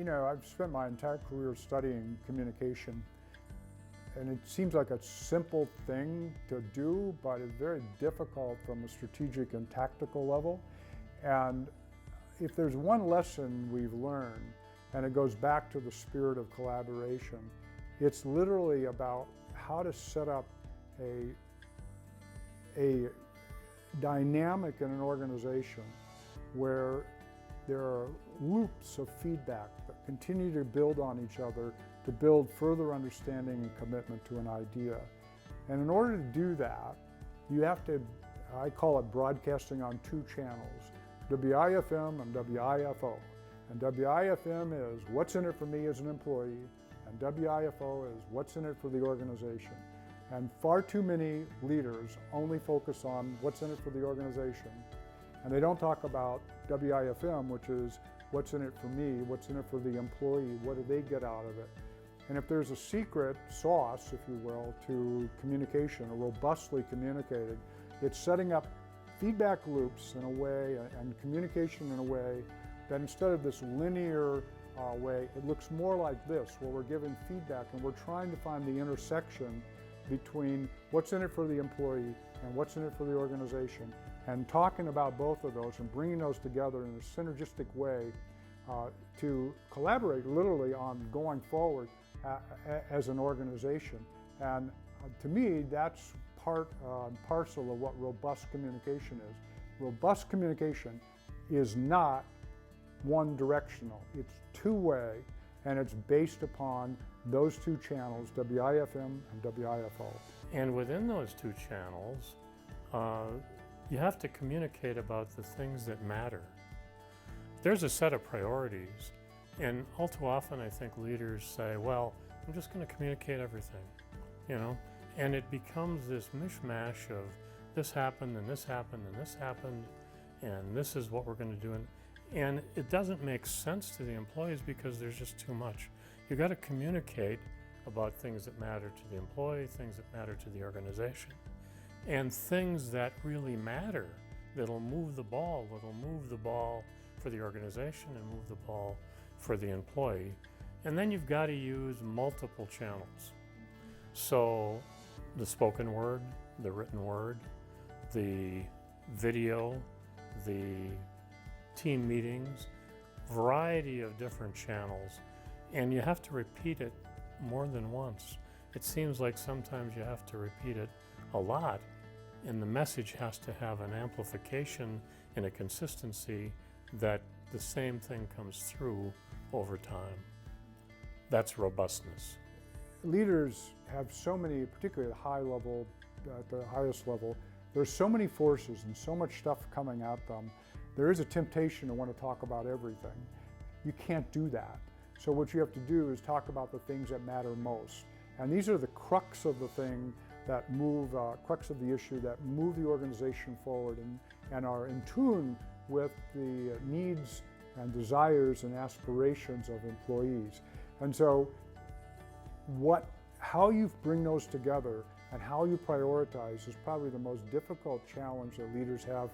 I've spent my entire career studying communication, and it seems like a simple thing to do, but it's very difficult from a strategic and tactical level. And if there's one lesson we've learned, and it goes back to the spirit of collaboration, it's literally about how to set up a dynamic in an organization where there are loops of feedback that continue to build on each other to build further understanding and commitment to an idea. And in order to do that, you have to, I call it broadcasting on two channels, WIFM and WIFO. And WIFM is what's in it for me as an employee, and WIFO is what's in it for the organization. And far too many leaders only focus on what's in it for the organization, and they don't talk about WIFM, which is what's in it for me, what's in it for the employee, what do they get out of it. And if there's a secret sauce, if you will, to communication, or robustly communicated, it's setting up feedback loops in a way and communication in a way that instead of this linear way, it looks more like this, where we're giving feedback and we're trying to find the intersection between what's in it for the employee and what's in it for the organization, and talking about both of those and bringing those together in a synergistic way to collaborate literally on going forward as an organization. And to me, that's part and parcel of what robust communication is. Robust communication is not one directional, it's two-way, and it's based upon those two channels, WIFM and WIFO. And within those two channels, you have to communicate about the things that matter. There's a set of priorities, and all too often I think leaders say, well, I'm just going to communicate everything, and it becomes this mishmash of this happened and this happened and this happened and this is what we're going to do. And it doesn't make sense to the employees because there's just too much. You got to communicate about things that matter to the employee, things that matter to the organization, and things that really matter, that'll move the ball for the organization and move the ball for the employee. And then you've got to use multiple channels. So the spoken word, the written word, the video, the team meetings, variety of different channels, and you have to repeat it more than once. It seems like sometimes you have to repeat it a lot, and the message has to have an amplification and a consistency that the same thing comes through over time. That's robustness. Leaders have so many, particularly at the high level, at the highest level, there's so many forces and so much stuff coming at them. There is a temptation to want to talk about everything. You can't do that. So what you have to do is talk about the things that matter most. And these are the crux of the thing that move, crux of the issue that move the organization forward and are in tune with the needs and desires and aspirations of employees. And so how you bring those together and how you prioritize is probably the most difficult challenge that leaders have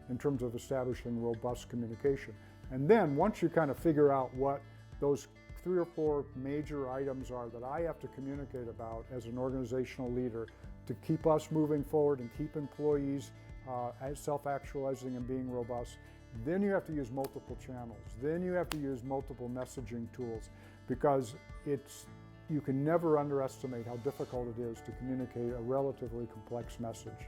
in terms of establishing robust communication. And then once you kind of figure out what those 3 or 4 major items are that I have to communicate about as an organizational leader to keep us moving forward and keep employees self-actualizing and being robust, then you have to use multiple channels. Then you have to use multiple messaging tools, because you can never underestimate how difficult it is to communicate a relatively complex message.